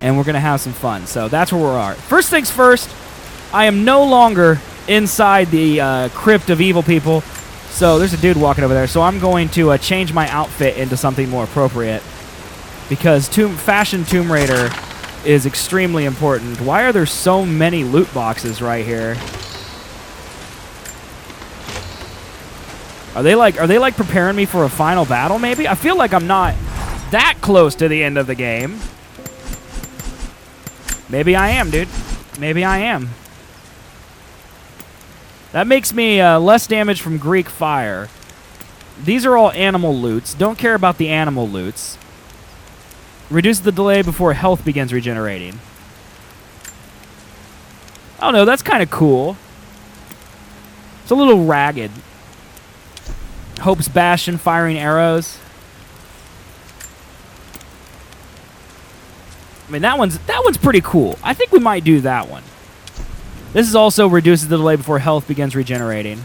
and we're going to have some fun. So that's where we are. First things first, I am no longer inside the crypt of evil people. So there's a dude walking over there. So I'm going to change my outfit into something more appropriate because Fashion Tomb Raider is extremely important. Why are there so many loot boxes right here? Are they like preparing me for a final battle maybe? I feel like I'm not that close to the end of the game. Maybe I am, dude. Maybe I am. That makes me less damage from Greek fire. These are all animal loots. Don't care about the animal loots. Reduce the delay before health begins regenerating. I don't know, that's kind of cool. It's a little ragged. Hope's Bastion firing arrows. I mean, that one's pretty cool. I think we might do that one. This is also reduces the delay before health begins regenerating.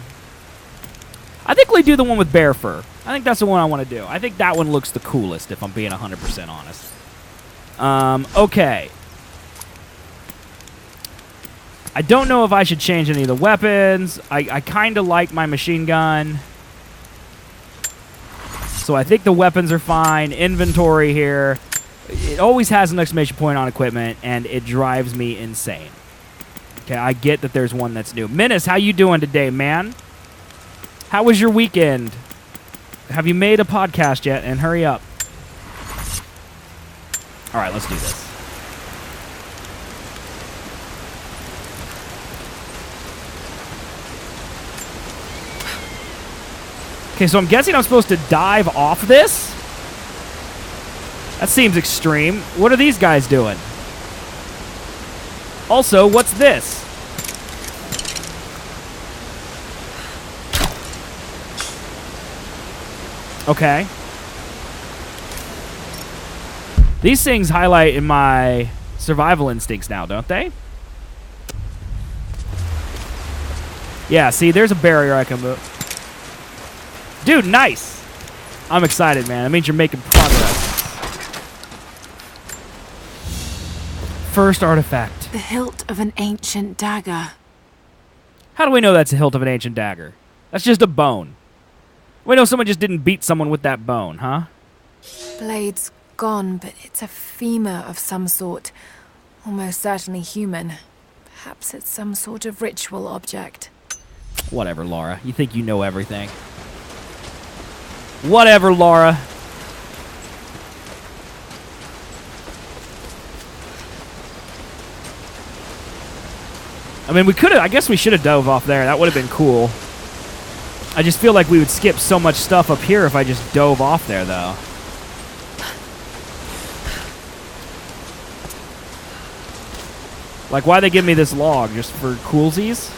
I think we do the one with bear fur. I think that's the one I want to do. I think that one looks the coolest, if I'm being 100% honest. Okay. I don't know if I should change any of the weapons. I kind of like my machine gun. So I think the weapons are fine. Inventory here. It always has an exclamation point on equipment, and it drives me insane. Okay, I get that there's one that's new. Menace, how you doing today, man? How was your weekend? Have you made a podcast yet? And hurry up. All right, let's do this. Okay, so I'm guessing I'm supposed to dive off this? That seems extreme. What are these guys doing? Also, what's this? Okay. These things highlight in my survival instincts now, don't they? Yeah, see, there's a barrier I can move. Dude, nice. I'm excited, man. That means you're making progress. First artifact. The hilt of an ancient dagger. How do we know that's the hilt of an ancient dagger? That's just a bone. We know someone just didn't beat someone with that bone, huh? Blade's gone, but it's a femur of some sort. Almost certainly human. Perhaps it's some sort of ritual object. Whatever, Lara. You think you know everything. Whatever, Lara. I mean, we could have... I guess we should have dove off there. That would have been cool. I just feel like we would skip so much stuff up here if I just dove off there, though. Like, why'd they give me this log? Just for coolsies?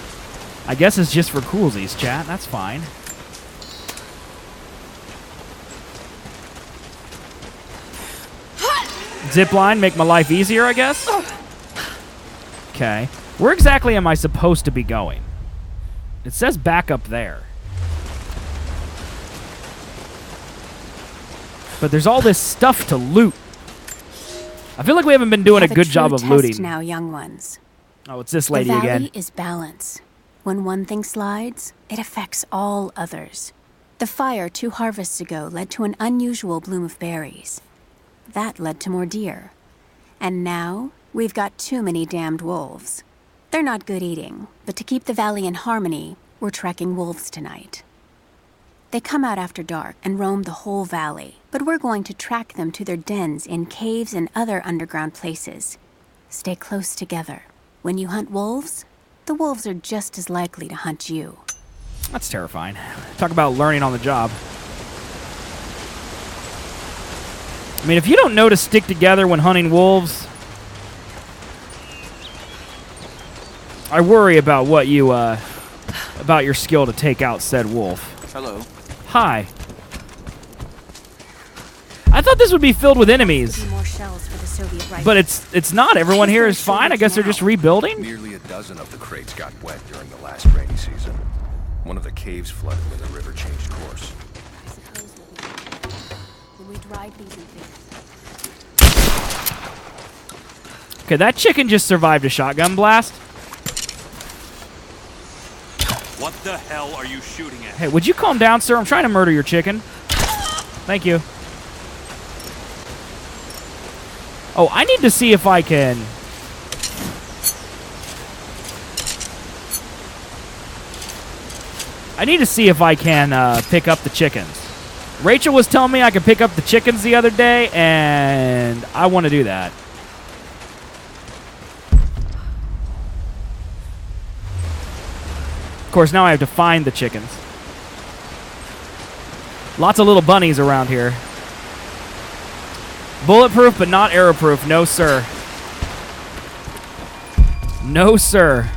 I guess it's just for coolsies, chat. That's fine. Zipline, make my life easier, I guess? Okay. Where exactly am I supposed to be going? It says back up there. But there's all this stuff to loot. I feel like we haven't been doing a good job of looting. Now, young ones. Oh, it's this lady again. The again. valley is balance. When one thing slides, it affects all others. The fire 2 harvests ago led to an unusual bloom of berries. That led to more deer. And now, we've got too many damned wolves. They're not good eating, but to keep the valley in harmony, we're tracking wolves tonight. They come out after dark and roam the whole valley, but we're going to track them to their dens in caves and other underground places. Stay close together. When you hunt wolves, the wolves are just as likely to hunt you. That's terrifying. Talk about learning on the job. I mean, if you don't know to stick together when hunting wolves, I worry about what you, about your skill to take out said wolf. Hello. Hi. I thought this would be filled with enemies. More shells for the Soviet rifles. But it's not. Everyone here is fine. I guess they're just rebuilding. Nearly a dozen of the crates got wet during the last rainy season. One of the caves flooded when the river changed course. I suppose when we drive these in things. Okay, that chicken just survived a shotgun blast. What the hell are you shooting at? Hey, would you calm down, sir? I'm trying to murder your chicken. Thank you. Oh, I need to see if I can... I need to see if I can pick up the chickens. Rachel was telling me I could pick up the chickens the other day, and I want to do that. Of course, now I have to find the chickens. Lots of little bunnies around here. Bulletproof, but not arrowproof. No, sir. No, sir.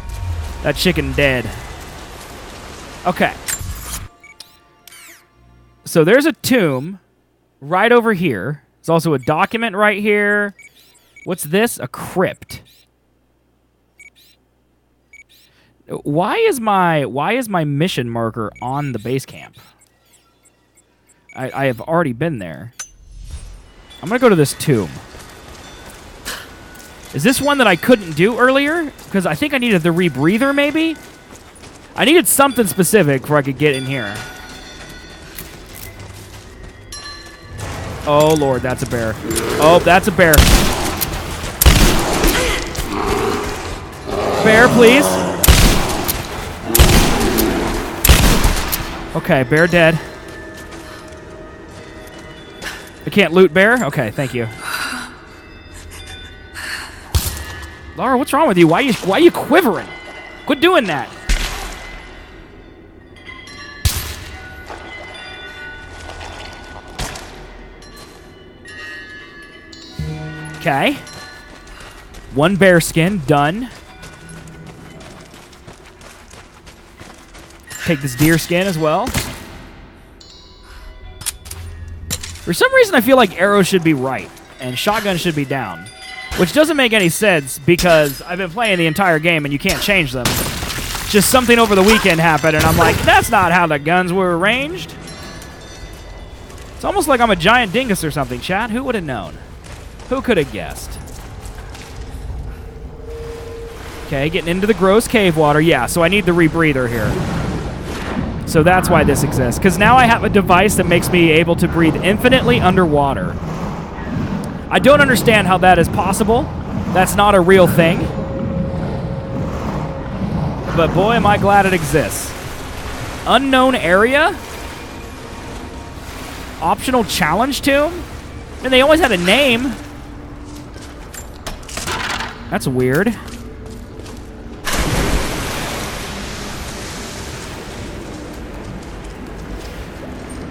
That chicken dead. Okay. So there's a tomb right over here. There's also a document right here. What's this? A crypt. Why is my mission marker on the base camp? I have already been there. I'm gonna go to this tomb. Is this one that I couldn't do earlier? Because I think I needed the rebreather, maybe? I needed something specific before I could get in here. Oh, Lord, that's a bear. Oh, that's a bear. Bear, please. Okay, bear dead. I can't loot bear? Okay, thank you. Lara, what's wrong with you? Why are you quivering? Quit doing that. Okay. One bear skin, done. Take this deer skin as well. For some reason, I feel like arrows should be right and shotgun should be down. Which doesn't make any sense because I've been playing the entire game and you can't change them. Just something over the weekend happened and I'm like, that's not how the guns were arranged. It's almost like I'm a giant dingus or something, chat. Who would have known? Who could have guessed? Okay, getting into the gross cave water. Yeah, so I need the rebreather here. So that's why this exists. Because now I have a device that makes me able to breathe infinitely underwater. I don't understand how that is possible. That's not a real thing. But boy, am I glad it exists. Unknown area? Optional challenge tomb? And they always had a name. That's weird.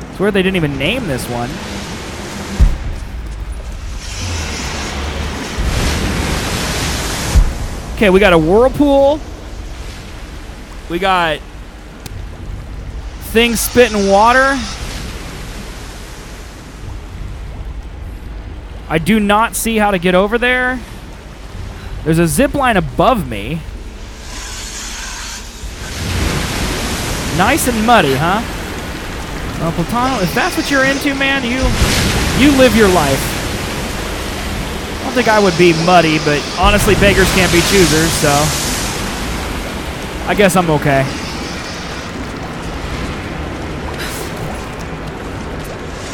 I swear they didn't even name this one. Okay, we got a whirlpool. We got things spitting water. I do not see how to get over there. There's a zip line above me. Nice and muddy, huh? Well, Platano, if that's what you're into, man, you live your life. I don't think I would be muddy, but honestly, beggars can't be choosers, so I guess I'm okay.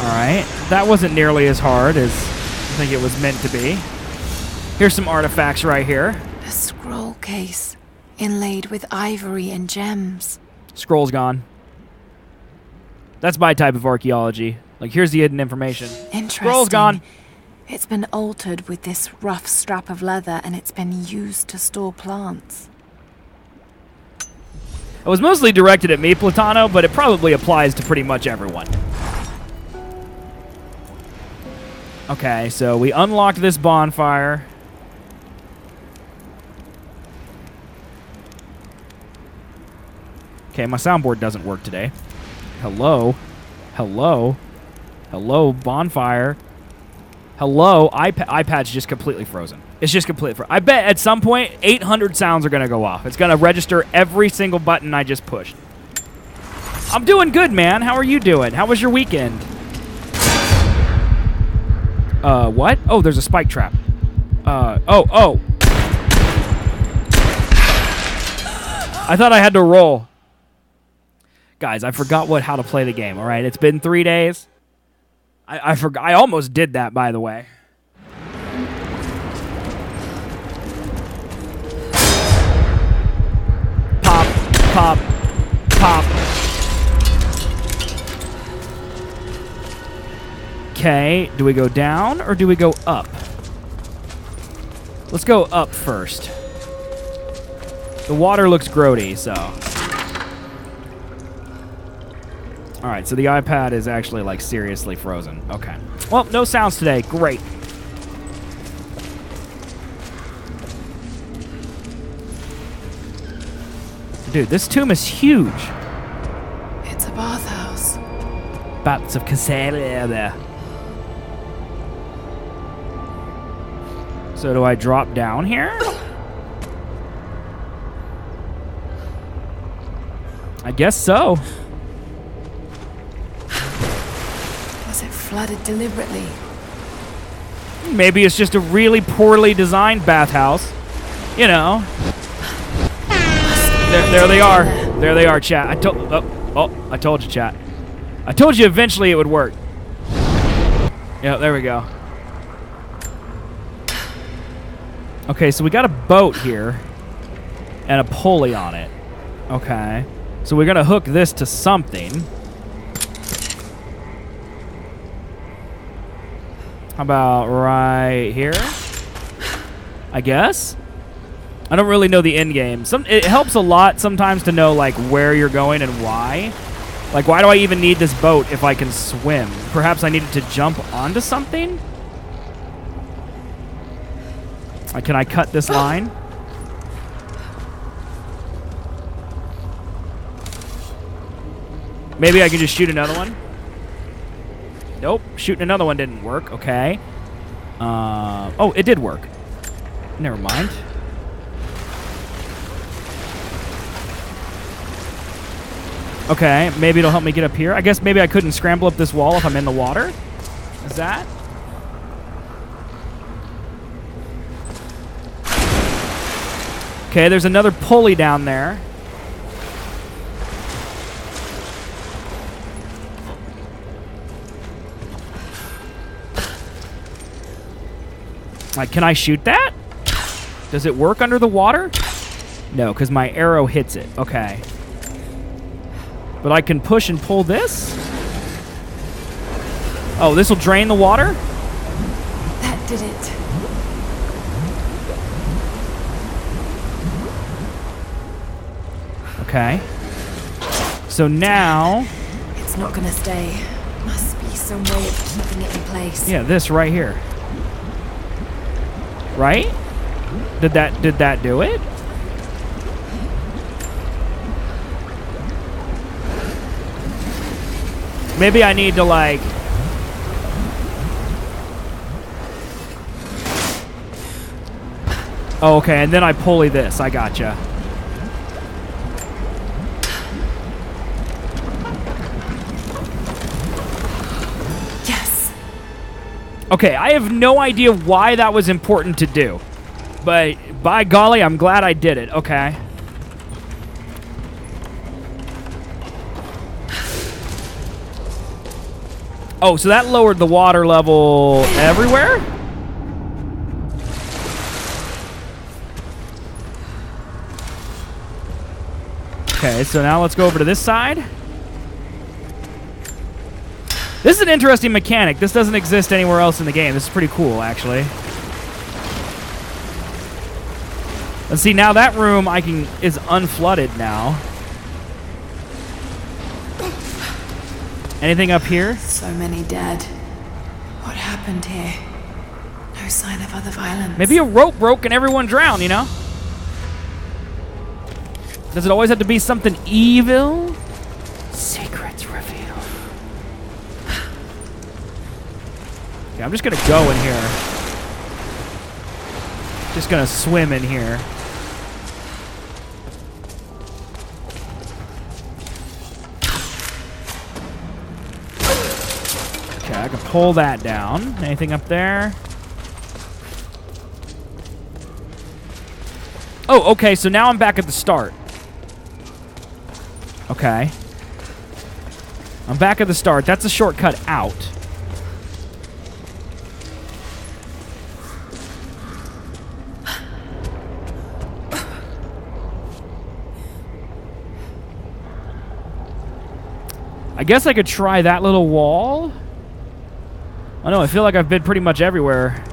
Alright, that wasn't nearly as hard as I think it was meant to be. Here's some artifacts right here. A scroll case, inlaid with ivory and gems. Scroll's gone. That's my type of archaeology. Like, here's the hidden information. Interesting. Scroll's gone. It's been altered with this rough strap of leather, and it's been used to store plants. It was mostly directed at me, Platano, but it probably applies to pretty much everyone. Okay, so we unlocked this bonfire. Okay, my soundboard doesn't work today. Hello? Hello? Hello, bonfire? Hello? iPad's just completely frozen. It's just completely frozen. I bet at some point, 800 sounds are going to go off. It's going to register every single button I just pushed. I'm doing good, man. How are you doing? How was your weekend? What? Oh, there's a spike trap. Oh. I thought I had to roll. Guys, I forgot how to play the game, all right? It's been 3 days. I forgot. I almost did that, by the way. Pop, pop, pop. Okay, do we go down or do we go up? Let's go up first. The water looks grody, so. Alright, so the iPad is actually, like, seriously frozen. Okay. Well, no sounds today. Great. Dude, this tomb is huge. It's a bathhouse. Baths of Kitezh there. So do I drop down here? I guess so. Was it flooded deliberately? Maybe it's just a really poorly designed bathhouse. You know. There they are. There they are, chat. I told you, chat. I told you eventually it would work. Yeah, there we go. Okay, so we got a boat here and a pulley on it. Okay. So we're going to hook this to something. How about right here? I guess. I don't really know the end game. It helps a lot sometimes to know like where you're going and why. Like, why do I even need this boat if I can swim? Perhaps I needed to jump onto something? Can I cut this line? Maybe I can just shoot another one? Nope. Shooting another one didn't work. Okay. Oh, it did work. Never mind. Okay, maybe it'll help me get up here. I guess maybe I couldn't scramble up this wall if I'm in the water. Is that? Okay, there's another pulley down there. Like, can I shoot that? Does it work under the water? No, because my arrow hits it. Okay. But I can push and pull this? Oh, this will drain the water? That did it. Okay. So now... It's not gonna stay. Must be some way of keeping it in place. Yeah, this right here. Right? Did that do it? Maybe I need to like... Oh, okay, and then I pulley this. I gotcha. Okay, I have no idea why that was important to do. But by golly, I'm glad I did it. Okay. Oh, so that lowered the water level everywhere? Okay, so now let's go over to this side. This is an interesting mechanic. This doesn't exist anywhere else in the game. This is pretty cool, actually. And see, now that room is unflooded now. Anything up here? So many dead. What happened here? No sign of other violence. Maybe a rope broke and everyone drowned, you know? Does it always have to be something evil? Secrets revealed. Okay, I'm just gonna go in here. Just gonna swim in here. Okay, I can pull that down. Anything up there? Oh, okay, so now I'm back at the start. Okay. I'm back at the start. That's a shortcut out. I guess I could try that little wall. I know, I feel like I've been pretty much everywhere.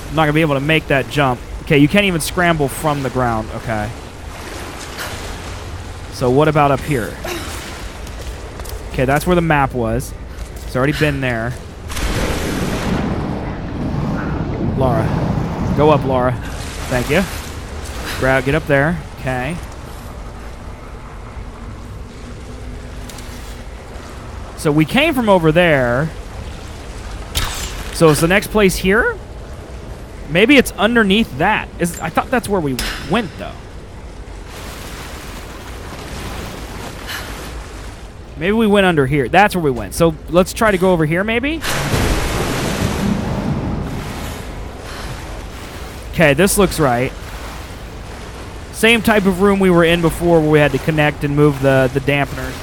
I'm not going to be able to make that jump. Okay, you can't even scramble from the ground. Okay. So what about up here? Okay, that's where the map was. It's already been there. Lara. Go up, Lara. Thank you. Get up there. Okay. So we came from over there. So is the next place here? Maybe it's underneath that. I thought that's where we went, though. Maybe we went under here. That's where we went. So let's try to go over here, maybe? Okay, this looks right. Same type of room we were in before where we had to connect and move the dampeners.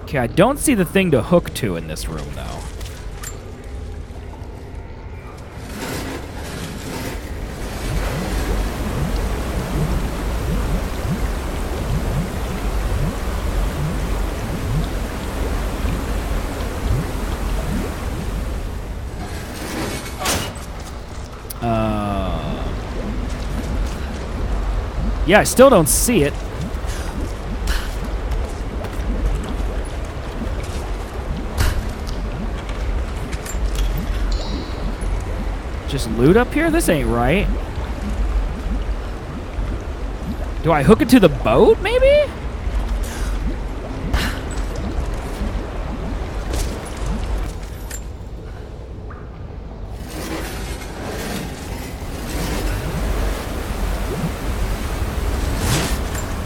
Okay, I don't see the thing to hook to in this room, though. Yeah, I still don't see it. Just loot up here? This ain't right. Do I hook it to the boat, maybe?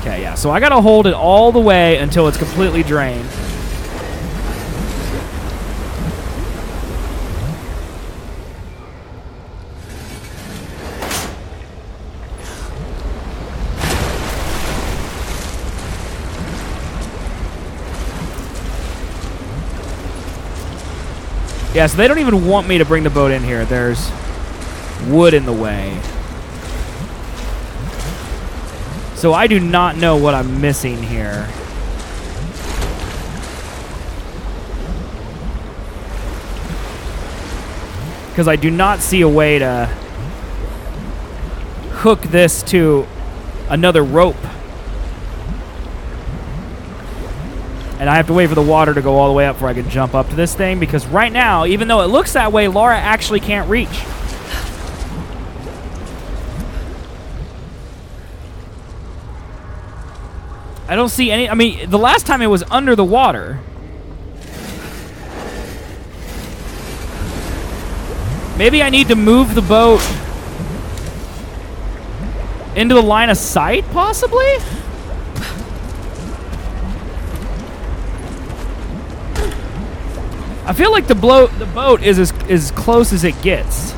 Okay, yeah. So I gotta hold it all the way until it's completely drained. Yeah, so they don't even want me to bring the boat in here. There's wood in the way. So I do not know what I'm missing here. Because I do not see a way to hook this to another rope. And I have to wait for the water to go all the way up before I can jump up to this thing. Because right now, even though it looks that way, Lara actually can't reach. I don't see any... I mean, the last time it was under the water. Maybe I need to move the boat into the line of sight, possibly? I feel like the boat is as close as it gets.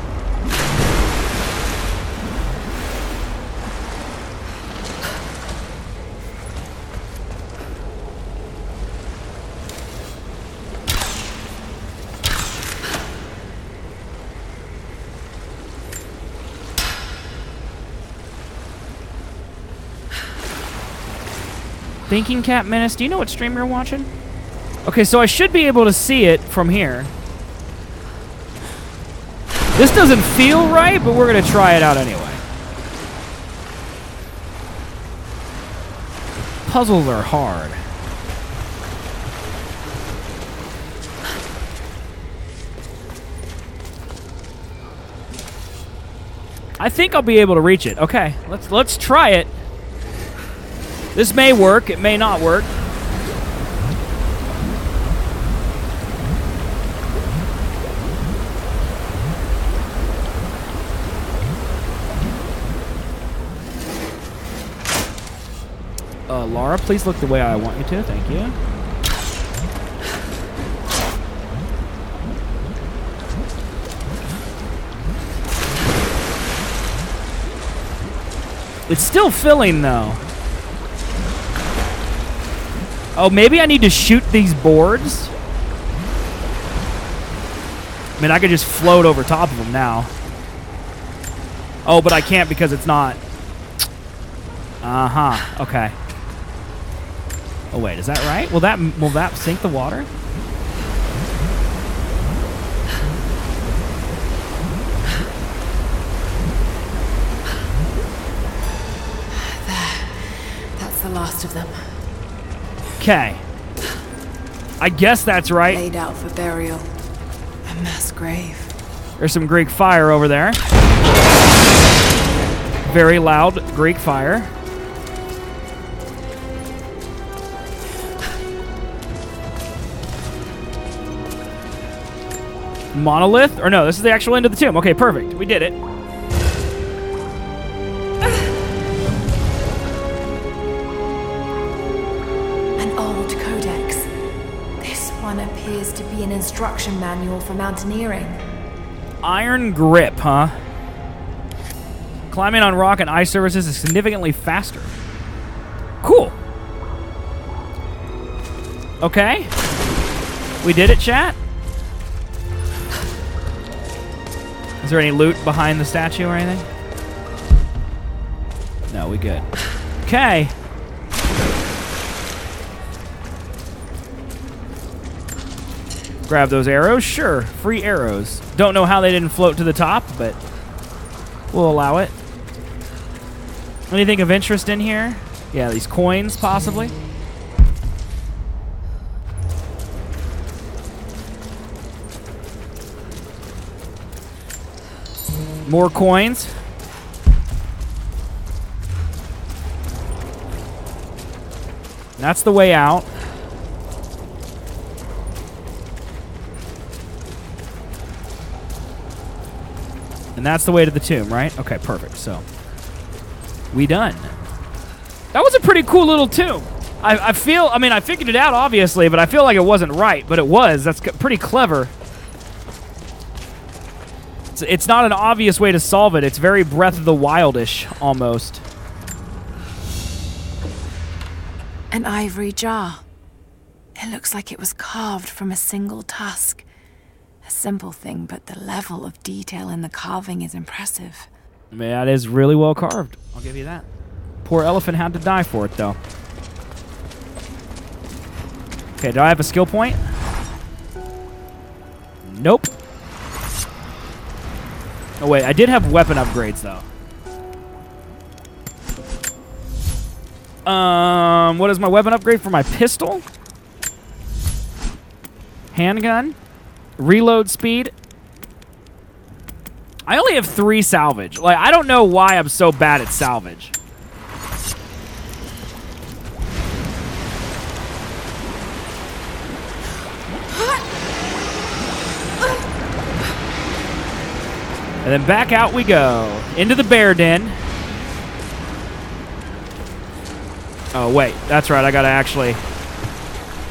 Thinking Cat Menace, do you know what stream you're watching? Okay, so I should be able to see it from here. This doesn't feel right, but we're going to try it out anyway. Puzzles are hard. I think I'll be able to reach it. Okay, let's try it. This may work, it may not work. Lara, please look the way I want you to. Thank you. It's still filling, though. Oh, maybe I need to shoot these boards? I mean, I could just float over top of them now. Oh, but I can't because it's not. Uh-huh. Okay. Oh, wait. Is that right? Will that sink the water? That's the last of them. Okay. I guess that's right. Laid out for burial. A mass grave. There's some Greek fire over there. Very loud Greek fire. Monolith? Or no, this is the actual end of the tomb. Okay, perfect. We did it. An old codex. This one appears to be an instruction manual for mountaineering. Iron grip, huh? Climbing on rock and ice surfaces is significantly faster. Cool. Okay. We did it, chat. Is there any loot behind the statue or anything? No, we good. Okay. Grab those arrows? Sure. Free arrows. Don't know how they didn't float to the top, but we'll allow it. Anything of interest in here? Yeah, these coins, possibly. More coins. That's the way out. And that's the way to the tomb, right? Okay, perfect. So, we done. That was a pretty cool little tomb. I mean, I figured it out, obviously, but I feel like it wasn't right, but it was. That's pretty clever. It's not an obvious way to solve it. It's very Breath of the Wild-ish, almost. An ivory jar. It looks like it was carved from a single tusk. A simple thing, but the level of detail in the carving is impressive. Man, that is really well carved. I'll give you that. Poor elephant had to die for it, though. Okay, do I have a skill point? Nope. Oh, wait, I did have weapon upgrades, though. What is my weapon upgrade for my pistol? Handgun. Reload speed. I only have 3 salvage. Like, I don't know why I'm so bad at salvage. And then back out we go. Into the bear den. Oh, wait. That's right. I gotta actually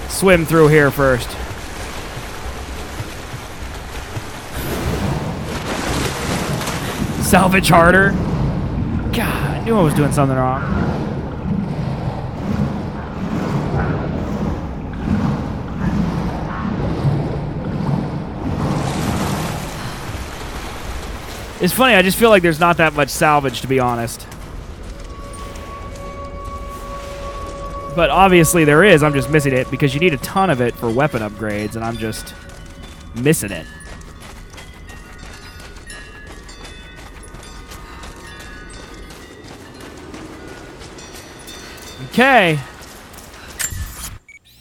swim through here first. Salvage harder. God, I knew I was doing something wrong. It's funny, I just feel like there's not that much salvage, to be honest. But obviously there is, I'm just missing it, because you need a ton of it for weapon upgrades, and I'm just missing it. Okay.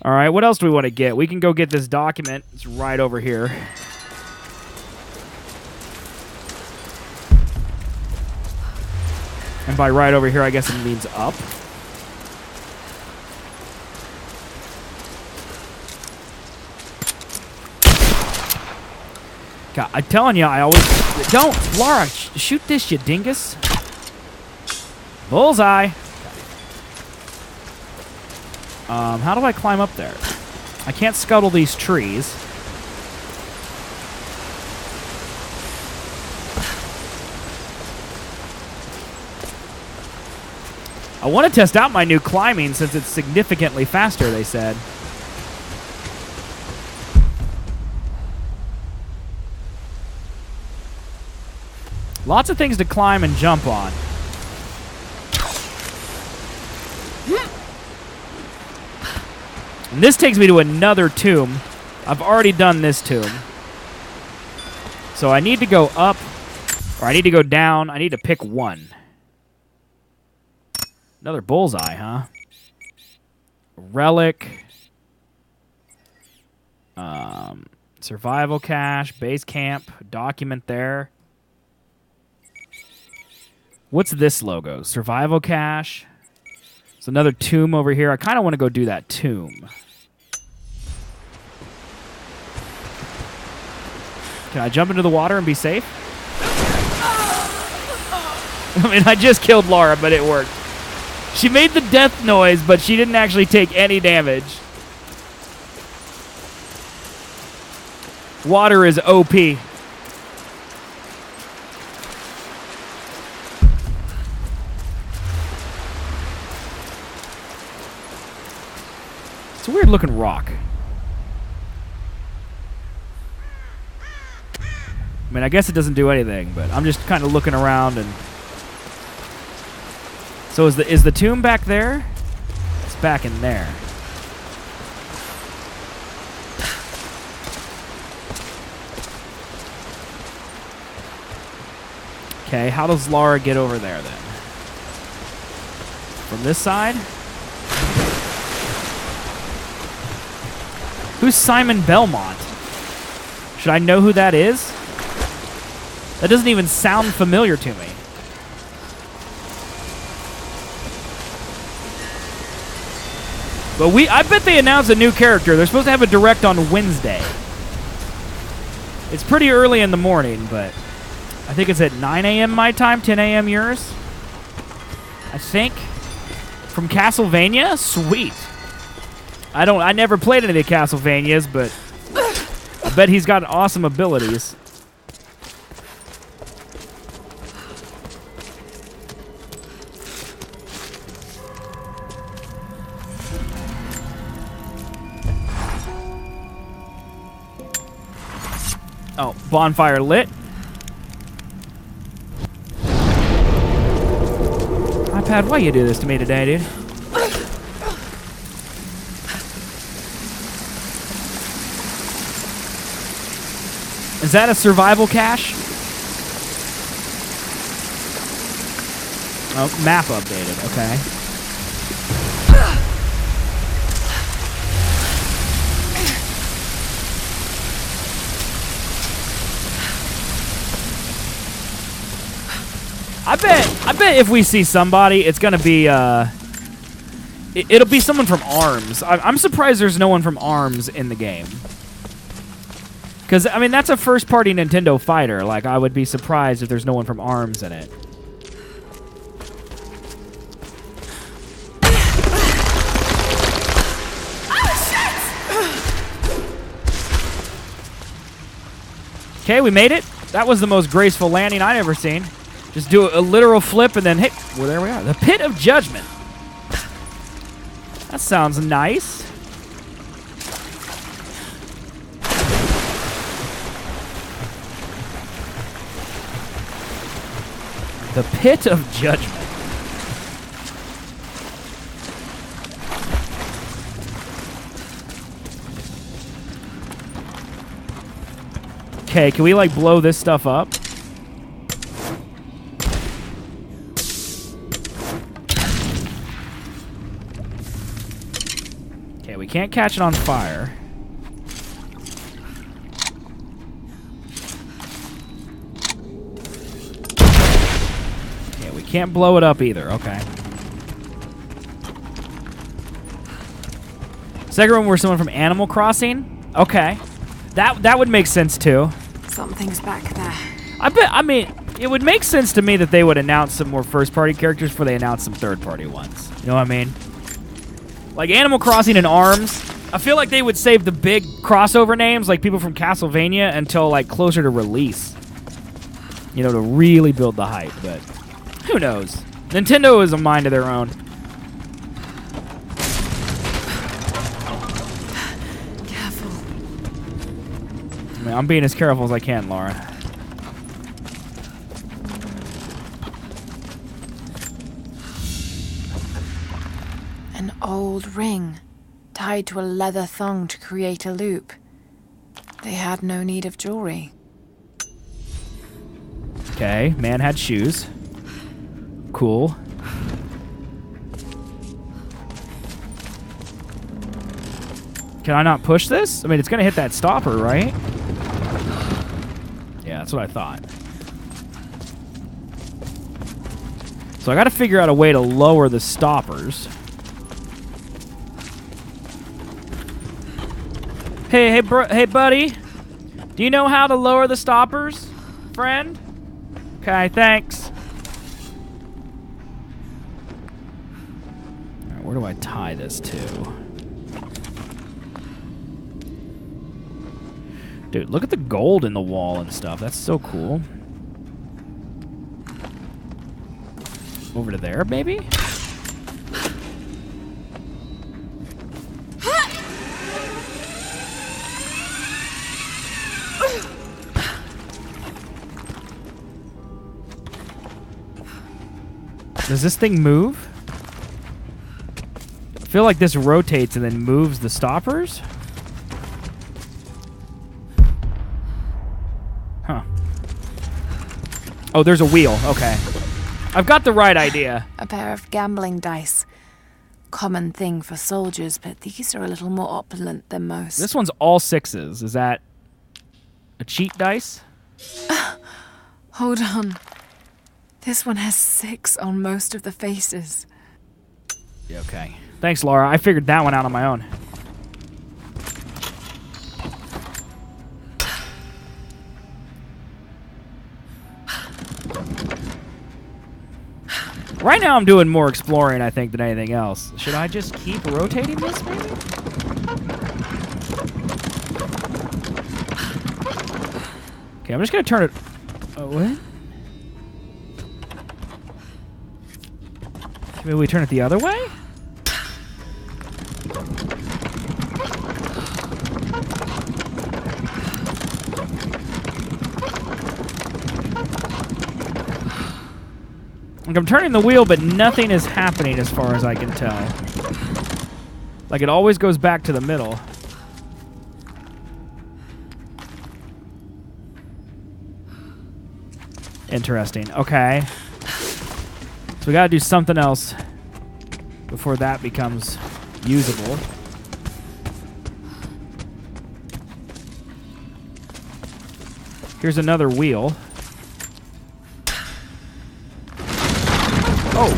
All right, what else do we want to get? We can go get this document. It's right over here. And by right over here, I guess it means up. God, I'm telling you, I always... Don't! Lara, shoot this, you dingus. Bullseye. How do I climb up there? I can't scuttle these trees. I want to test out my new climbing since it's significantly faster, they said. Lots of things to climb and jump on. And this takes me to another tomb. I've already done this tomb. So I need to go up, or I need to go down. I need to pick one. Another bullseye, huh? Relic. Survival cache, base camp, document there. What's this logo? Survival cache. There's another tomb over here. I kind of want to go do that tomb. Can I jump into the water and be safe? I mean, I just killed Lara, but it worked. She made the death noise, but she didn't actually take any damage. Water is OP. It's a weird looking rock. I mean, I guess it doesn't do anything, but I'm just kind of looking around and... So is the tomb back there? It's back in there. Okay, how does Lara get over there then? From this side? Who's Simon Belmont? Should I know who that is? That doesn't even sound familiar to me. But I bet they announced a new character. They're supposed to have a direct on Wednesday. It's pretty early in the morning, but I think it's at 9 a.m. my time, 10 a.m. yours. I think. From Castlevania? Sweet. I never played any of the Castlevanias, but I bet he's got awesome abilities. Oh, bonfire lit. iPad, why you do this to me today, dude? Is that a survival cache? Oh, map updated, okay. I bet if we see somebody, it's gonna be it'll be someone from ARMS. I'm surprised there's no one from ARMS in the game. Because, I mean, that's a first-party Nintendo fighter. Like, I would be surprised if there's no one from ARMS in it. Okay, we made it. That was the most graceful landing I've ever seen. Just do a literal flip and then hit. Well, there we are. The Pit of Judgment. That sounds nice. The Pit of Judgment. Okay, can we, like, blow this stuff up? Okay, we can't catch it on fire. Can't blow it up either. Okay. Second one, we're someone from Animal Crossing. Okay, that would make sense too. Something's back there. I mean, it would make sense to me that they would announce some more first-party characters before they announce some third-party ones. You know what I mean? Like Animal Crossing and ARMS. I feel like they would save the big crossover names, like people from Castlevania, until like closer to release. You know, to really build the hype, but. Who knows? Nintendo is a mind of their own. mean, I'm being as careful as I can, Lara. An old ring, tied to a leather thong to create a loop. They had no need of jewelry. Okay, man had shoes. Cool. Can I not push this? I mean, it's gonna hit that stopper, right? Yeah, that's what I thought. So I gotta figure out a way to lower the stoppers. Hey, buddy. Do you know how to lower the stoppers, friend? Okay, thanks. All right, where do I tie this to? Dude, look at the gold in the wall and stuff. That's so cool. Over to there, maybe? Does this thing move? I feel like this rotates and then moves the stoppers. Huh. Oh, there's a wheel. Okay. I've got the right idea. A pair of gambling dice. Common thing for soldiers, but these are a little more opulent than most. This one's all sixes. Is that a cheat dice? Hold on. This one has 6 on most of the faces. Yeah, okay. Thanks, Laura. I figured that one out on my own. Right now I'm doing more exploring, I think, than anything else. Should I just keep rotating this, maybe? Okay, I'm just going to turn it... Oh, what? Maybe we turn it the other way? Like, I'm turning the wheel, but nothing is happening as far as I can tell. Like, it always goes back to the middle. Interesting. Okay. So we gotta do something else before that becomes usable. Here's another wheel. Oh.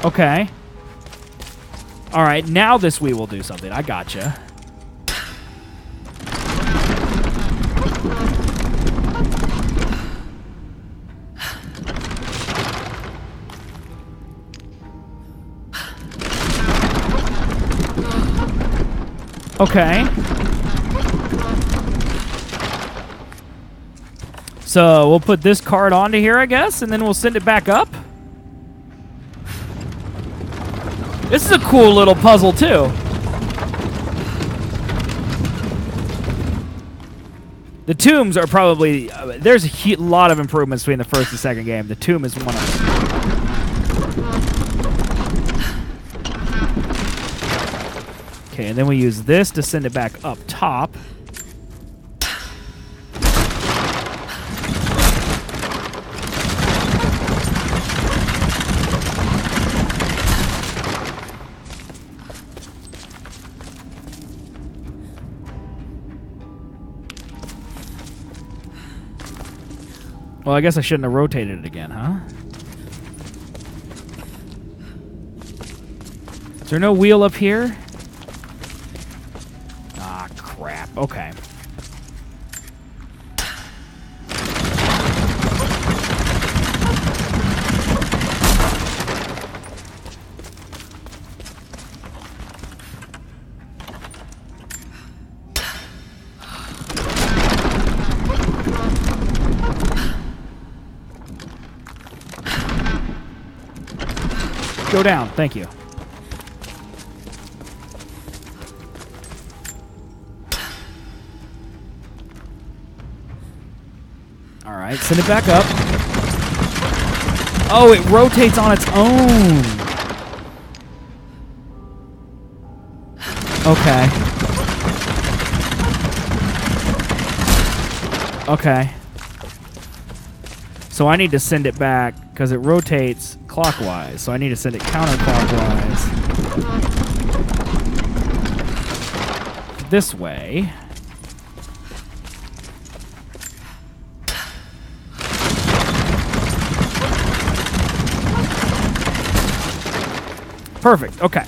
Okay. All right, now this wheel will do something. I gotcha. Okay. So we'll put this card onto here, I guess, and then we'll send it back up. This is a cool little puzzle, too. The tombs are probably... there's a lot of improvements between the first and second game. The tomb is one of them. Okay, and then we use this to send it back up top. Well, I guess I shouldn't have rotated it again, huh? Is there no wheel up here? Ah, crap. Okay. go down. Thank you. All right, send it back up. Oh, it rotates on its own. Okay. Okay. So I need to send it back because it rotates clockwise. So I need to send it counterclockwise. This way. Perfect. Okay.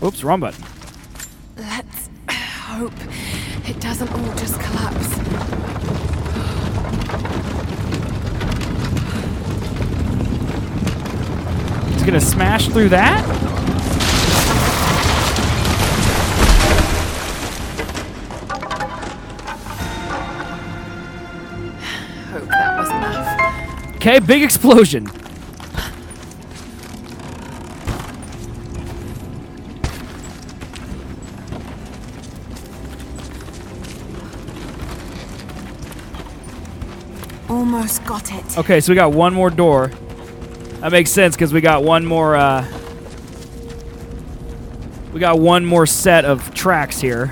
Oops, wrong button. Let's hope it doesn't all just collapse. It's gonna smash through that? Hope that was enough. Okay, big explosion. Almost got it. Okay, so we got one more door. That makes sense because we got one more set of tracks here.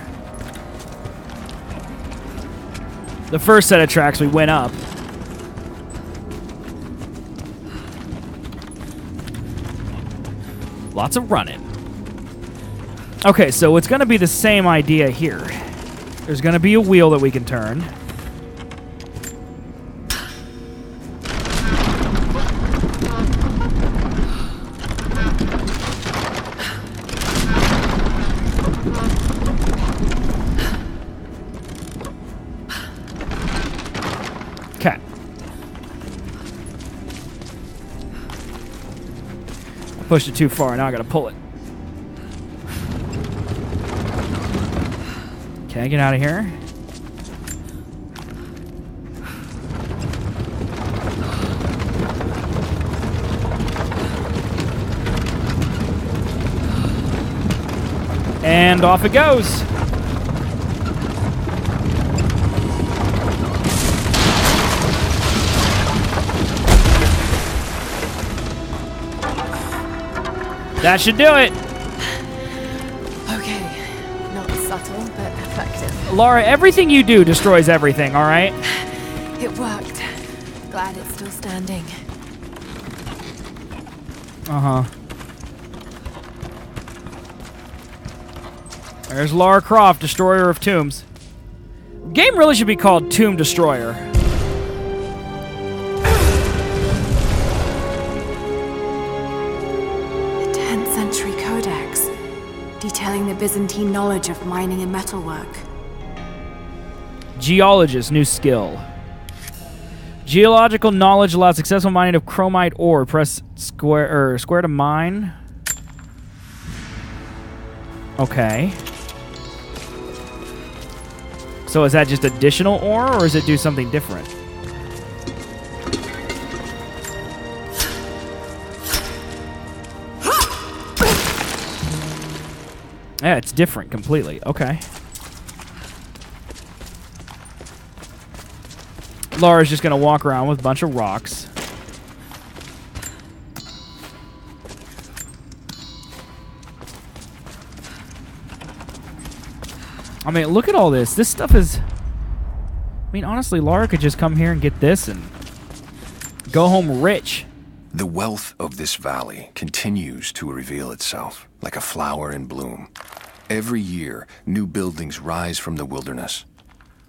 The first set of tracks we went up. Lots of running. Okay, so it's going to be the same idea here. There's going to be a wheel that we can turn. Okay. I pushed it too far, now I gotta pull it. Okay, get out of here. And off it goes. That should do it. Okay. Not subtle, but effective. Lara, everything you do destroys everything, all right? It worked. Glad it's still standing. Uh-huh. There's Lara Croft, Destroyer of Tombs. Game really should be called Tomb Destroyer. The 10th century codex, detailing the Byzantine knowledge of mining and metalwork. Geologist, new skill. Geological knowledge allows successful mining of chromite ore. Press square to mine. Okay. So is that just additional ore, or does it do something different? Yeah, it's different completely. Okay. Lara's just going to walk around with a bunch of rocks. I mean, look at all this. This stuff is... I mean, honestly, Lara could just come here and get this and go home rich. The wealth of this valley continues to reveal itself like a flower in bloom. Every year, new buildings rise from the wilderness.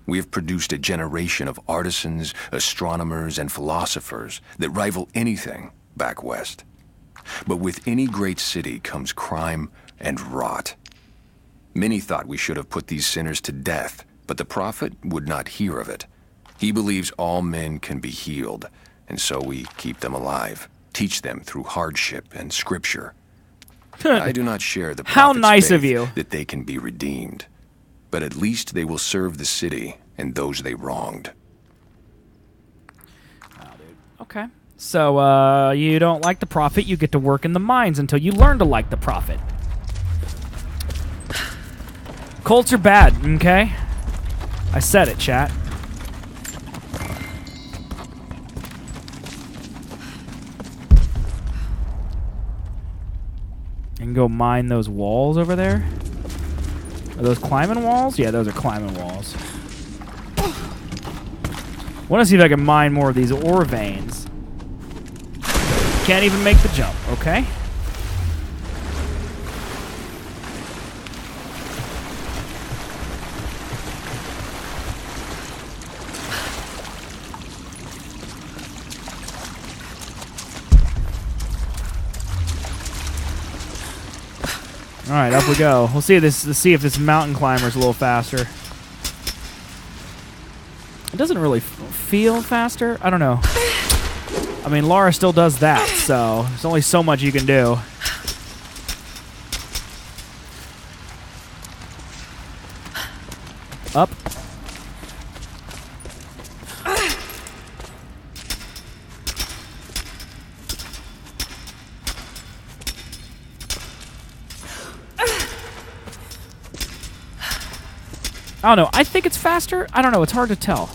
We have produced a generation of artisans, astronomers, and philosophers that rival anything back west. But with any great city comes crime and rot. Many thought we should have put these sinners to death, but the prophet would not hear of it. He believes all men can be healed, and so we keep them alive, teach them through hardship and scripture. I do not share the How prophet's nice of faith you. that they can be redeemed, but at least they will serve the city and those they wronged. Wow, dude. Okay. So, you don't like the Prophet, you get to work in the mines until you learn to like the Prophet. Colts are bad, okay? I said it, chat. I can go mine those walls over there. Are those climbing walls? Yeah, those are climbing walls. Want to see if I can mine more of these ore veins. Can't even make the jump, okay? All right, up we go. We'll see this. Let's see if this mountain climber's a little faster. It doesn't really feel faster. I don't know. I mean, Lara still does that, so there's only so much you can do. Up. I don't know. I think it's faster. I don't know. It's hard to tell.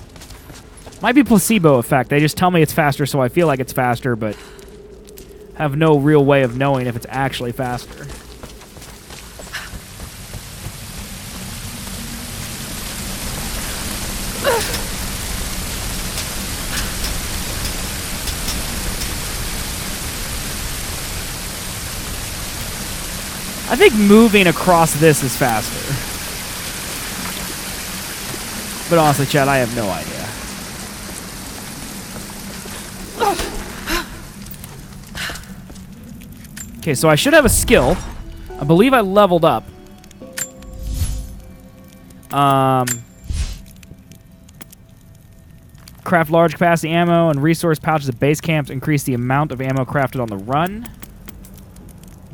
Might be placebo effect. They just tell me it's faster, so I feel like it's faster, but have no real way of knowing if it's actually faster. I think moving across this is faster. But honestly, Chad, I have no idea. Okay, so I should have a skill. I believe I leveled up. Craft large capacity ammo and resource pouches at base camps. Increase the amount of ammo crafted on the run.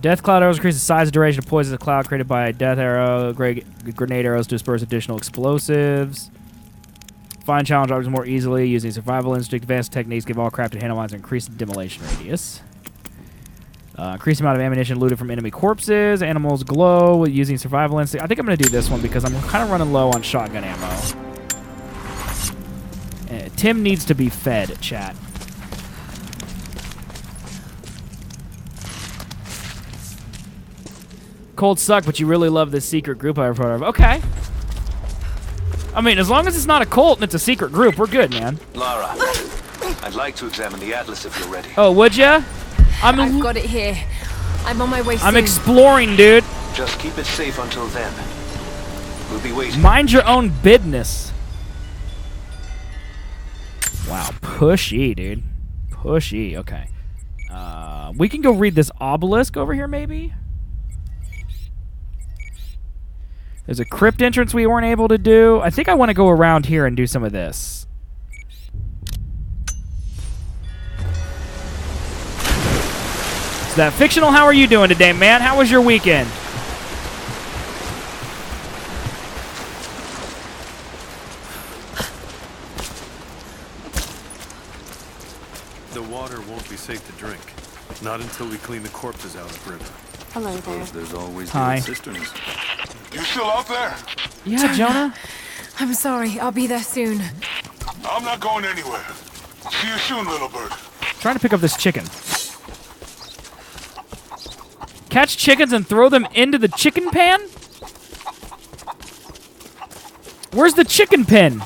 Death cloud arrows increase the size and duration of poison of the cloud created by death arrow. Grenade arrows to disperse additional explosives. Find challenge objects more easily using survival instinct. Advanced techniques give all crafted handle mines an increased demolition radius. Increased amount of ammunition looted from enemy corpses. Animals glow using survival instinct. I think I'm going to do this one because I'm kind of running low on shotgun ammo. Tim needs to be fed, chat. Colds suck, but you really love this secret group I report of. Okay. I mean, as long as it's not a cult and it's a secret group, we're good, man. Lara, I'd like to examine the atlas if you're ready. Oh, would ya? I've got it here. I'm on my way soon. I'm exploring, dude. Just keep it safe until then. We'll be waiting. Mind your own business. Wow, pushy, dude. Pushy. Okay. We can go read this obelisk over here, maybe? There's a crypt entrance we weren't able to do. I think I want to go around here and do some of this. Is that fictional? How are you doing today, man? How was your weekend? The water won't be safe to drink. Not until we clean the corpses out upriver. Hello there. There's always Hi. the cisterns. You still out there? Yeah, Jonah? I'm sorry. I'll be there soon. I'm not going anywhere. See you soon, little bird. Trying to pick up this chicken. Catch chickens and throw them into the chicken pan? Where's the chicken pen?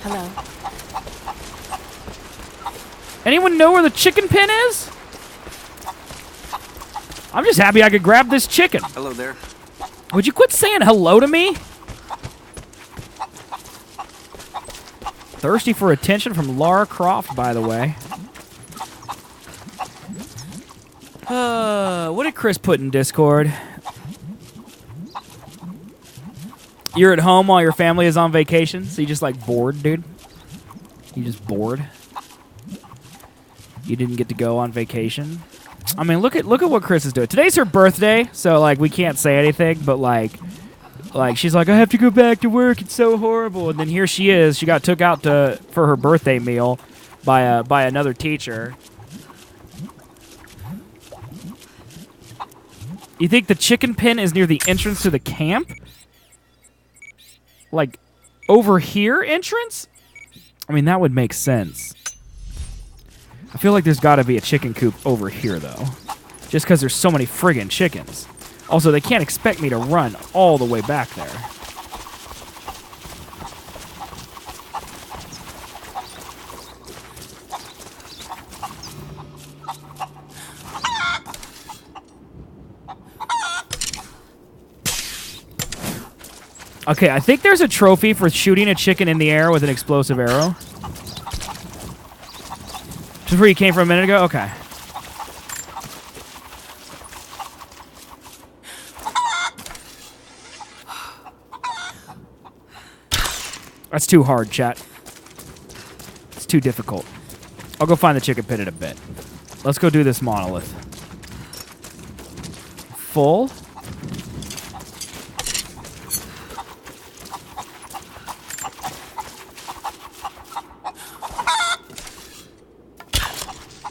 Hello. Anyone know where the chicken pen is? I'm just happy I could grab this chicken. Hello there. Would you quit saying hello to me? Thirsty for attention from Lara Croft, by the way. What did Chris put in Discord? You're at home while your family is on vacation, so you just like bored, dude? You just bored? You didn't get to go on vacation? I mean, look at what Chris is doing. Today's her birthday, so like we can't say anything, but like she's like, I have to go back to work. It's so horrible. And then here she is. She got took out for her birthday meal by another teacher. You think the chicken pen is near the entrance to the camp? Like over here entrance? I mean, that would make sense. I feel like there's got to be a chicken coop over here, though. Just because there's so many friggin' chickens. Also, they can't expect me to run all the way back there. Okay, I think there's a trophy for shooting a chicken in the air with an explosive arrow. Just where you came from a minute ago? Okay. That's too hard, chat. It's too difficult. I'll go find the chicken pit in a bit. Let's go do this monolith. Full.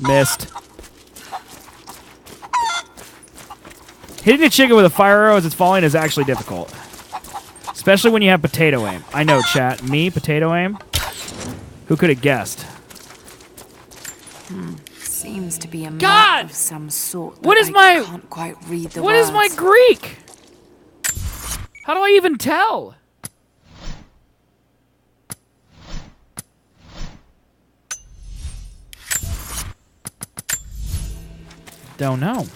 Missed. Hitting a chicken with a fire arrow as it's falling is actually difficult. Especially when you have potato aim. I know, chat. Me, potato aim? Who could have guessed? Seems to be a God! map of some sort. What but is my... can't quite read the What words. is my Greek? How do I even tell? Don't know.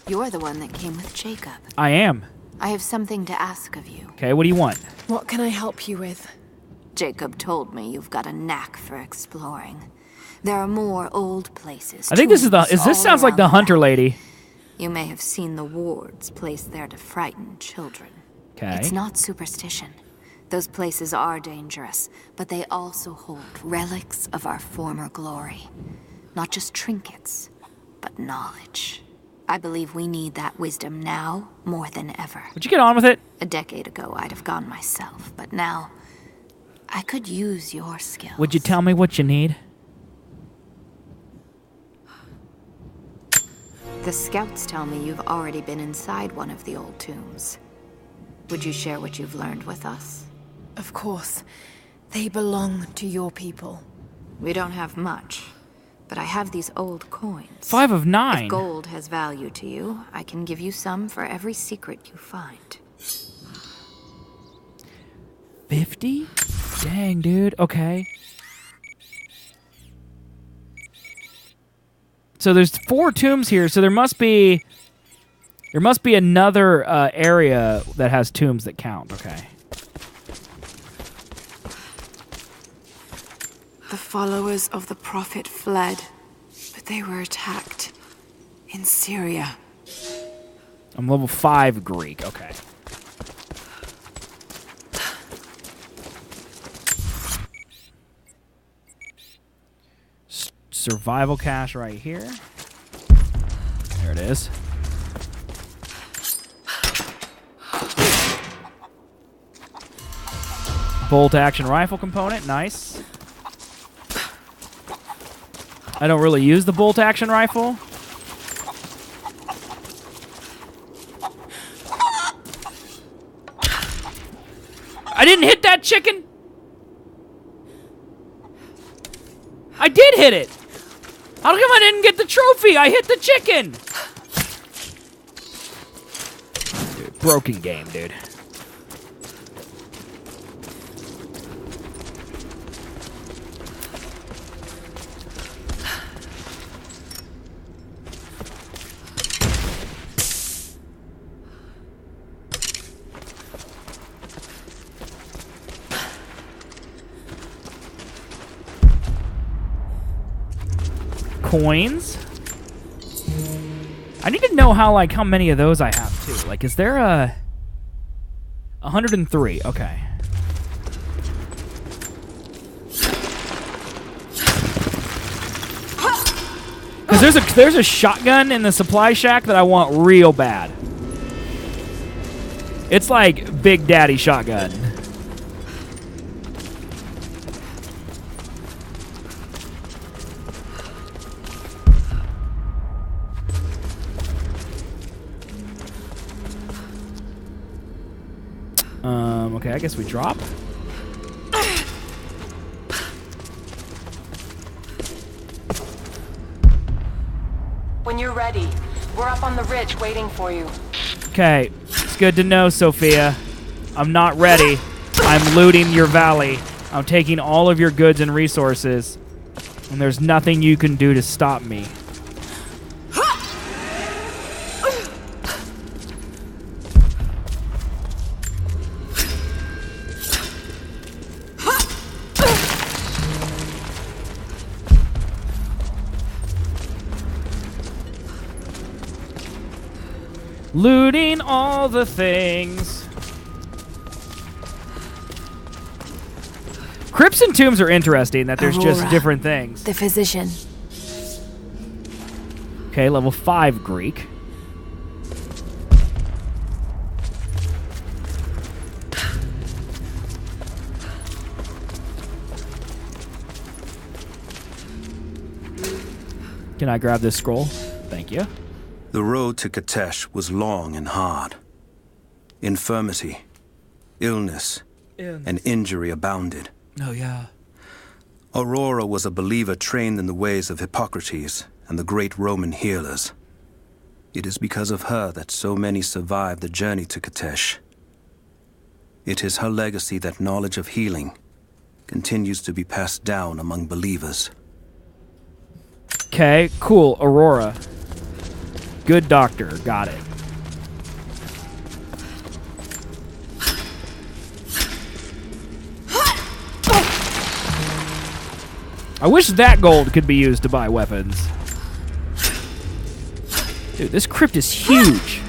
You're the one that came with Jacob. I am. I have something to ask of you. Okay, what do you want? What can I help you with? Jacob told me you've got a knack for exploring. There are more old places. I think this is the... This sounds like the hunter lady. You may have seen the wards placed there to frighten children. Okay. It's not superstition. Those places are dangerous, but they also hold relics of our former glory. Not just trinkets, but knowledge. I believe we need that wisdom now more than ever. Would you get on with it? A decade ago, I'd have gone myself, but now I could use your skills. Would you tell me what you need? The scouts tell me you've already been inside one of the old tombs. Would you share what you've learned with us? Of course. They belong to your people. We don't have much, but I have these old coins. 5 of 9. If gold has value to you, I can give you some for every secret you find. 50? Dang, dude. Okay. So there's 4 tombs here, so there must be another area that has tombs that count. Okay. The followers of the Prophet fled, but they were attacked in Syria. I'm level 5 Greek. Okay. Survival cache right here. There it is. Bolt action rifle component. Nice. I don't really use the bolt action rifle. I didn't hit that chicken. I did hit it. How come I didn't get the trophy? I hit the chicken. Dude, broken game, dude. Coins. I need to know how many of those I have too. Like, is there a 103? Okay. Because there's a shotgun in the supply shack that I want real bad. It's like Big Daddy shotgun. Okay, I guess we drop. When you're ready, we're up on the ridge waiting for you. Okay, it's good to know, Sophia. I'm not ready. I'm looting your valley. I'm taking all of your goods and resources. And there's nothing you can do to stop me. Looting all the things. Crypts and tombs are interesting that there's just Aurora, different things. The physician. Okay, level 5 Greek. Can I grab this scroll? Thank you. The road to Kitezh was long and hard. Infirmity, illness, and injury abounded. Oh, yeah. Aurora was a believer trained in the ways of Hippocrates and the great Roman healers. It is because of her that so many survived the journey to Kitezh. It is her legacy that knowledge of healing continues to be passed down among believers. Okay, cool. Aurora. Good doctor. Got it. I wish that gold could be used to buy weapons. Dude, this crypt is huge.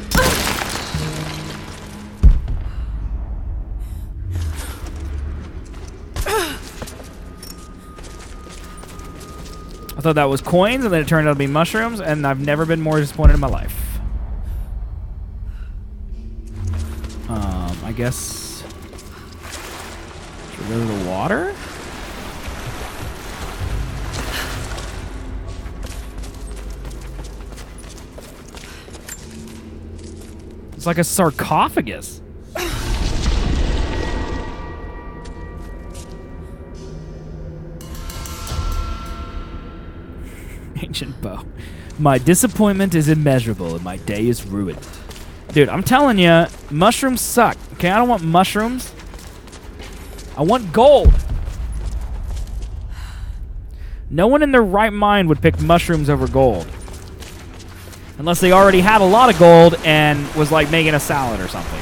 I thought that was coins, and then it turned out to be mushrooms, and I've never been more disappointed in my life. I guess... Should we go to the water? It's like a sarcophagus. Ancient bow. My disappointment is immeasurable and my day is ruined. Dude, I'm telling you, mushrooms suck. Okay, I don't want mushrooms. I want gold. No one in their right mind would pick mushrooms over gold. Unless they already had a lot of gold and was like making a salad or something.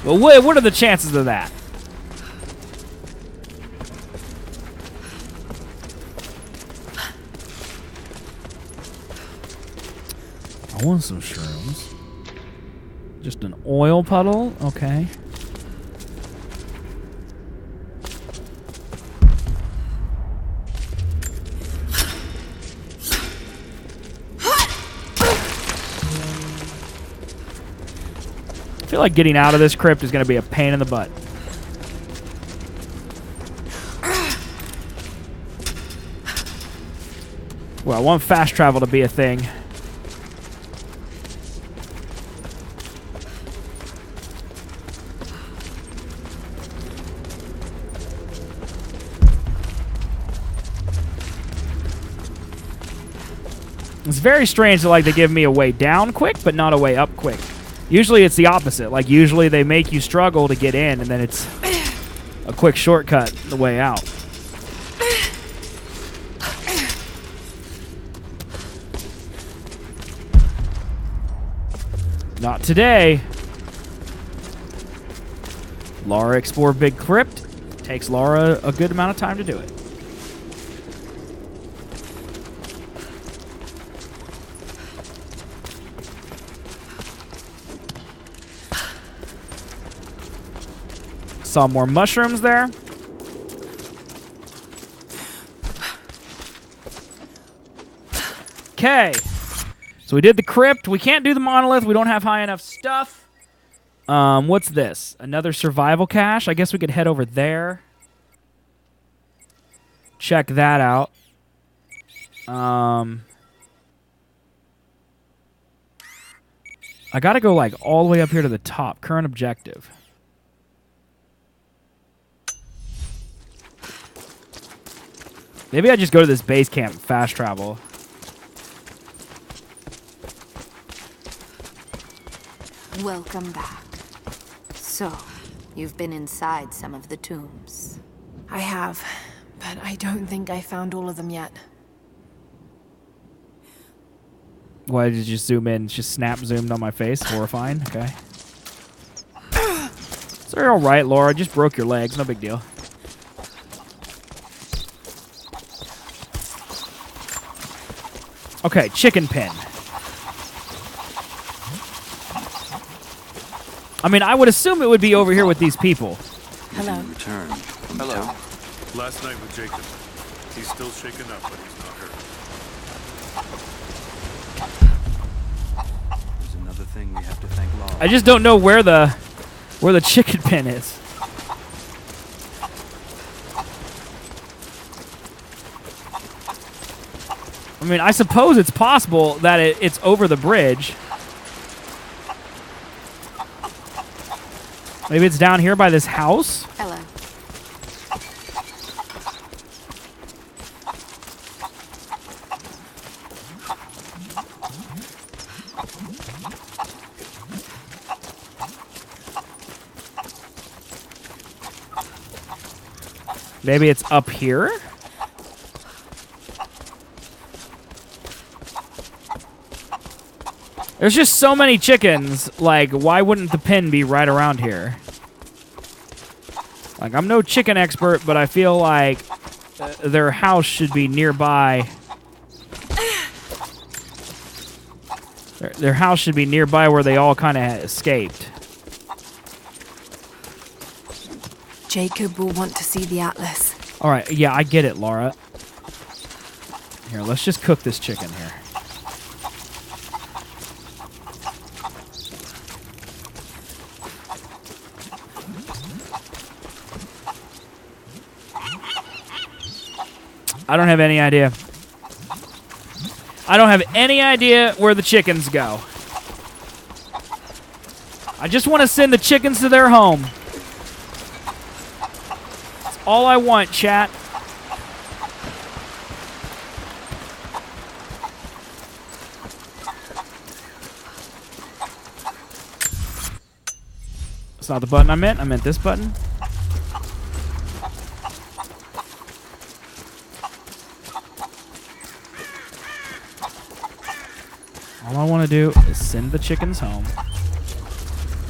Well, what are the chances of that? I want some shrooms. Just an oil puddle? Okay. I feel like getting out of this crypt is going to be a pain in the butt. Well, I want fast travel to be a thing. It's very strange that like they give me a way down quick, but not a way up quick. Usually it's the opposite. Like usually they make you struggle to get in, and then it's a quick shortcut the way out. Not today. Lara explore big crypt. Takes Lara a good amount of time to do it. Saw more mushrooms there. Okay. So we did the crypt. We can't do the monolith. We don't have high enough stuff. What's this? Another survival cache? I guess we could head over there. Check that out. I gotta go like all the way up here to the top. Current objective. Maybe I just go to this base camp and fast travel. Welcome back. So, you've been inside some of the tombs. I have, but I don't think I found all of them yet. Why did you zoom in? Just snap zoomed on my face? Horrifying. Okay. Sorry, all right, Laura. Just broke your legs. No big deal. Okay, chicken pen. I mean, I would assume it would be over here with these people. Hello. Return. Hello. Last night with Jacob. He's still shaken up, but he's not hurt. There's another thing we have to thank Lara. I just don't know where the chicken pen is. I mean, I suppose it's possible that it's over the bridge. Maybe it's down here by this house? Hello. Maybe it's up here? There's just so many chickens, like, why wouldn't the pen be right around here? Like, I'm no chicken expert, but I feel like their house should be nearby. Their house should be nearby where they all kind of escaped. Jacob will want to see the atlas. All right, yeah, I get it, Laura. Here, let's just cook this chicken here. I don't have any idea. I don't have any idea where the chickens go. I just want to send the chickens to their home. That's all I want, chat. That's not the button I meant. I meant this button. All I want to do is send the chickens home.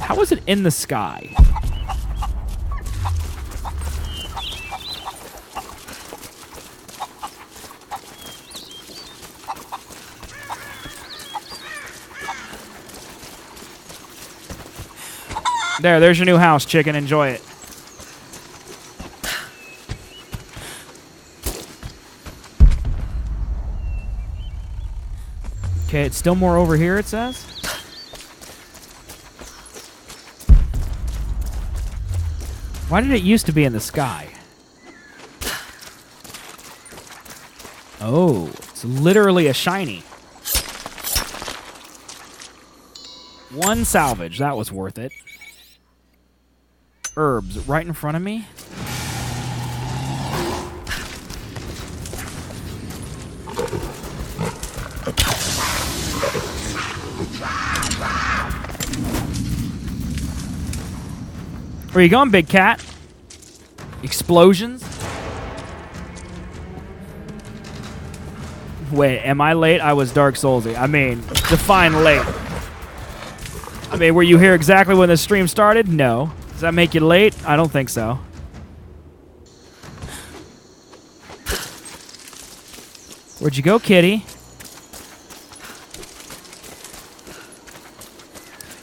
How is it in the sky? There's your new house, chicken. Enjoy it. Okay, it's still more over here, it says. Why did it used to be in the sky? Oh, it's literally a shiny. One salvage. That was worth it. Herbs right in front of me. Where you going, big cat? Explosions? Wait, am I late? I was Dark Soulsy. I mean, define late. I mean, were you here exactly when the stream started? No. Does that make you late? I don't think so. Where'd you go, kitty?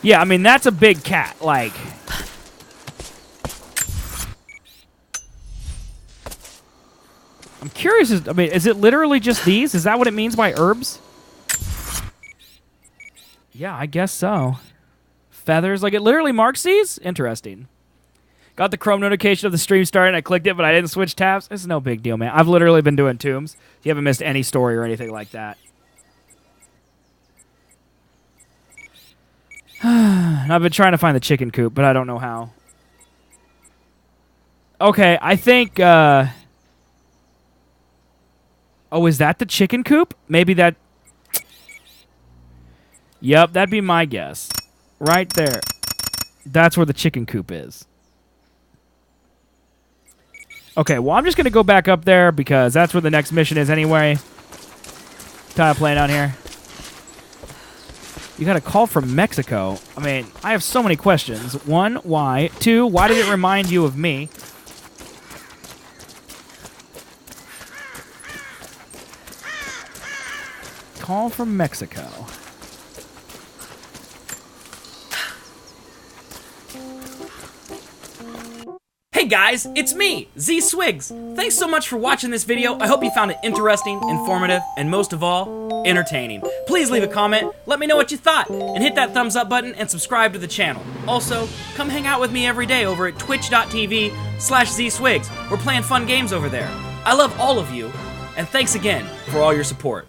Yeah, I mean, that's a big cat. Like... I'm curious, I mean, is it literally just these? Is that what it means by herbs? Yeah, I guess so. Feathers, like it literally marks these? Interesting. Got the Chrome notification of the stream starting. I clicked it, but I didn't switch tabs. It's no big deal, man. I've literally been doing tombs. You haven't missed any story or anything like that. I've been trying to find the chicken coop, but I don't know how. Okay, I think... Oh, is that the chicken coop? Maybe that... Yep, that'd be my guess. Right there. That's where the chicken coop is. Okay, well, I'm just going to go back up there because that's where the next mission is anyway. Kind of playing out here. You got a call from Mexico. I mean, I have so many questions. 1, why? 2, why did it remind you of me? Call from Mexico. Hey guys, it's me, zswiggs. Thanks so much for watching this video. I hope you found it interesting, informative, and most of all, entertaining. Please leave a comment, let me know what you thought, and hit that thumbs up button and subscribe to the channel. Also, come hang out with me every day over at twitch.tv/zswiggs. We're playing fun games over there. I love all of you, and thanks again for all your support.